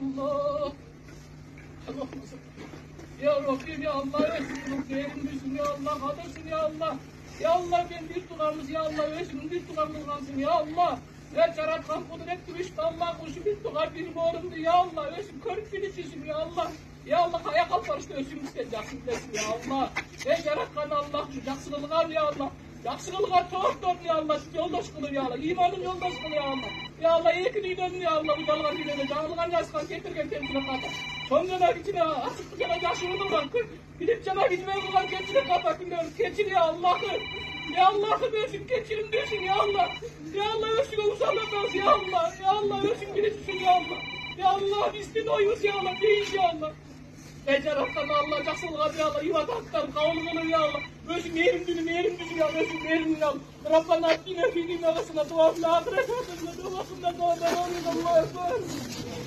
Allah. Allah. Ya Rabbim ya Allah ölsün değerimizsin ya Allah kadırsın ya Allah. Ya Allah ben bir tutamız ya Allah ölsün bir tutamız kalsın ya Allah. Ya çarapkan kudret kürüştü Allah kuşu bir tutar bir boğrumdu ya Allah ölsün körük birisisin ya Allah. Ya Allah kaya kalparışta ölsün isteyeceksin desin ya Allah. Ya yaratkan Allah yaksınılık al ya Allah. Yaksınılık al tuhaf ya Allah yoldaş kılır ya Allah. İmanın yoldaş kılır ya Allah. Ya Allah iyi ki duyduğun ya Allah bu dalgan dileme canlıgan yazkan getirgen kendine kata. Son cana içine açıklı cana yaşını olan gidip cana gitmeye bulan kendine kata biliyorum. Keçin ya Allah'ım. Ya Allah'ım ölsün keçirim diyorsun ya Allah. Ya Allah ölsün o musallat ya Allah. Ya Allah ölsün birisisin ya Allah. Ya Allah istin oyuz ya Allah değil ya Allah. Eceraftan Allah caksılığa ya Allah yuva taktan kavluğunu ya Allah. Ölsün yerim düzüm ya ölsün yerim ya Allah. Rabbana atine fidin arasına duasına ahiret hatırına duasında duasında Allah'a emanet.